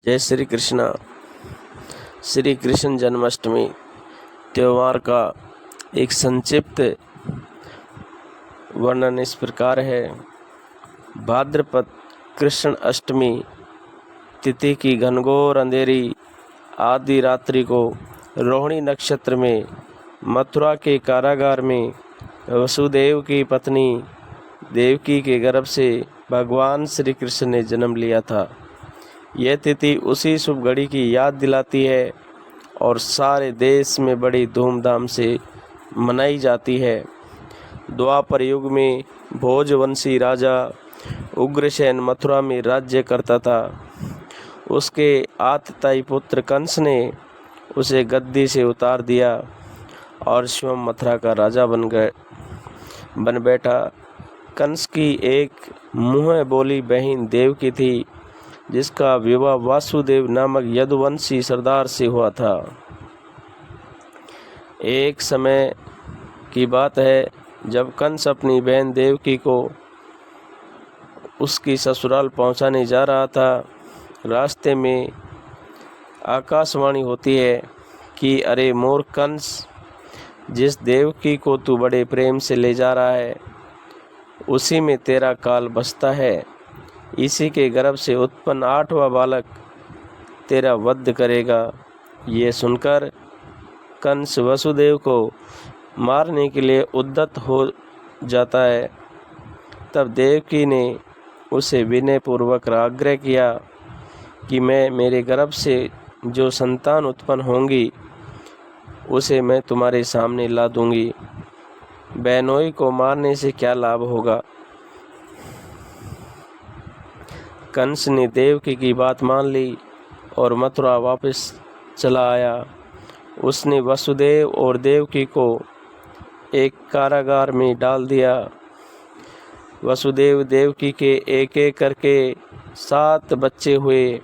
जय श्री कृष्णा। श्री कृष्ण जन्माष्टमी त्यौहार का एक संक्षिप्त वर्णन इस प्रकार है। भाद्रपद कृष्ण अष्टमी तिथि की घनघोर अंधेरी आधी रात्रि को रोहिणी नक्षत्र में मथुरा के कारागार में वसुदेव की पत्नी देवकी के गर्भ से भगवान श्री कृष्ण ने जन्म लिया था। यह तिथि उसी शुभ घड़ी की याद दिलाती है और सारे देश में बड़ी धूमधाम से मनाई जाती है। द्वापर युग में भोजवंशी राजा उग्रसेन मथुरा में राज्य करता था। उसके आतताई पुत्र कंस ने उसे गद्दी से उतार दिया और स्वयं मथुरा का राजा बन बैठा। कंस की एक मुँह बोली बहन देवकी थी, जिसका विवाह वासुदेव नामक यदुवंशी सरदार से हुआ था। एक समय की बात है, जब कंस अपनी बहन देवकी को उसकी ससुराल पहुंचाने जा रहा था। रास्ते में आकाशवाणी होती है कि अरे मूर्ख कंस, जिस देवकी को तू बड़े प्रेम से ले जा रहा है, उसी में तेरा काल बसता है। इसी के गर्भ से उत्पन्न 8वां बालक तेरा वध करेगा। ये सुनकर कंस वसुदेव को मारने के लिए उद्यत हो जाता है। तब देवकी ने उसे विनयपूर्वक आग्रह किया कि मेरे गर्भ से जो संतान उत्पन्न होंगी उसे मैं तुम्हारे सामने ला दूंगी। बहनोई को मारने से क्या लाभ होगा। कंस ने देवकी की बात मान ली और मथुरा वापस चला आया। उसने वसुदेव और देवकी को एक कारागार में डाल दिया। वसुदेव देवकी के एक एक करके 7 बच्चे हुए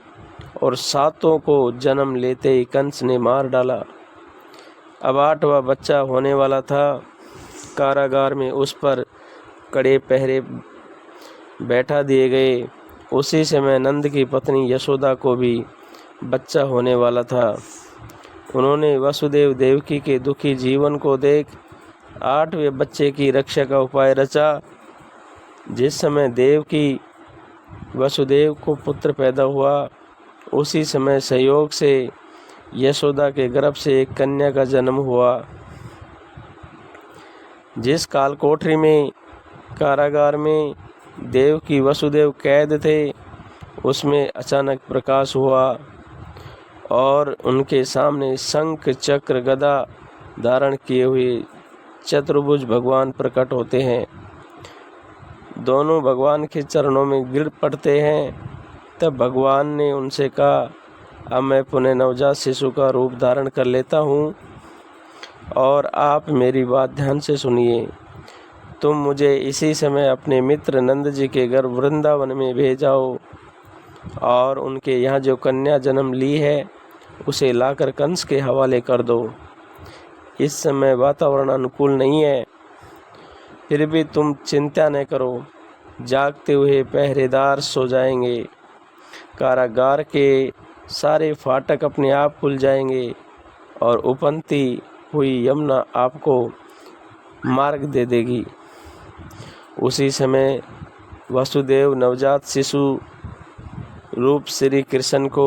और 7 को जन्म लेते ही कंस ने मार डाला। अब 8वां बच्चा होने वाला था। कारागार में उस पर कड़े पहरे बैठा दिए गए। उसी समय नंद की पत्नी यशोदा को भी बच्चा होने वाला था। उन्होंने वसुदेव देवकी के दुखी जीवन को देख 8वें बच्चे की रक्षा का उपाय रचा। जिस समय देवकी वसुदेव को पुत्र पैदा हुआ, उसी समय संयोग से यशोदा के गर्भ से एक कन्या का जन्म हुआ। जिस काल कोठरी में कारागार में देवकी वसुदेव कैद थे, उसमें अचानक प्रकाश हुआ और उनके सामने शंख चक्र गदा धारण किए हुए चतुर्भुज भगवान प्रकट होते हैं। दोनों भगवान के चरणों में गिर पड़ते हैं। तब भगवान ने उनसे कहा, अब मैं पुनः नवजात शिशु का रूप धारण कर लेता हूँ और आप मेरी बात ध्यान से सुनिए। तुम मुझे इसी समय अपने मित्र नंद जी के घर वृंदावन में भेजाओ और उनके यहाँ जो कन्या जन्म ली है उसे लाकर कंस के हवाले कर दो। इस समय वातावरण अनुकूल नहीं है, फिर भी तुम चिंता न करो, जागते हुए पहरेदार सो जाएंगे। कारागार के सारे फाटक अपने आप खुल जाएंगे और उपनती हुई यमुना आपको मार्ग दे देगी। उसी समय वसुदेव नवजात शिशु रूप श्री कृष्ण को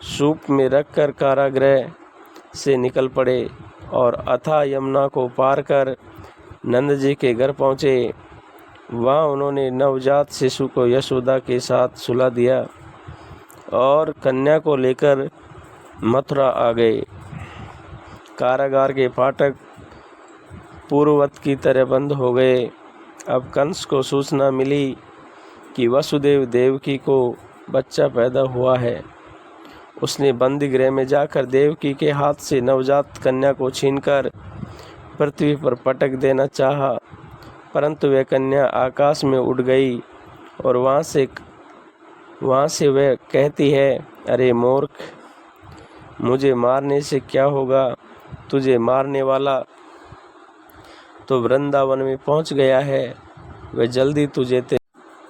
सूप में रखकर कारागृह से निकल पड़े और अथाह यमुना को पार कर नंद जी के घर पहुँचे। वहाँ उन्होंने नवजात शिशु को यशोदा के साथ सुला दिया और कन्या को लेकर मथुरा आ गए। कारागार के फाटक पूर्ववत की तरह बंद हो गए। अब कंस को सूचना मिली कि वसुदेव देवकी को बच्चा पैदा हुआ है। उसने बंदी गृह में जाकर देवकी के हाथ से नवजात कन्या को छीनकर पृथ्वी पर पटक देना चाहा, परंतु वह कन्या आकाश में उड़ गई और वहाँ से वह कहती है, अरे मूर्ख, मुझे मारने से क्या होगा। तुझे मारने वाला तो वृंदावन में पहुंच गया है। वह जल्दी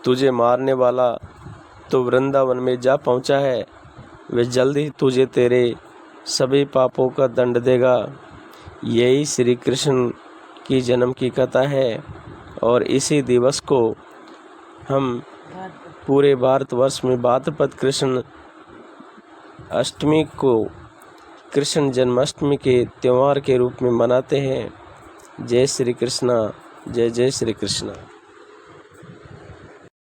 तुझे मारने वाला तो वृंदावन में जा पहुंचा है। वह जल्द ही तुझे तेरे सभी पापों का दंड देगा। यही श्री कृष्ण की जन्म की कथा है और इसी दिवस को हम पूरे भारतवर्ष में भाद्रपद कृष्ण अष्टमी को कृष्ण जन्माष्टमी के त्यौहार के रूप में मनाते हैं। जय श्री कृष्णा, जय जय श्री कृष्णा।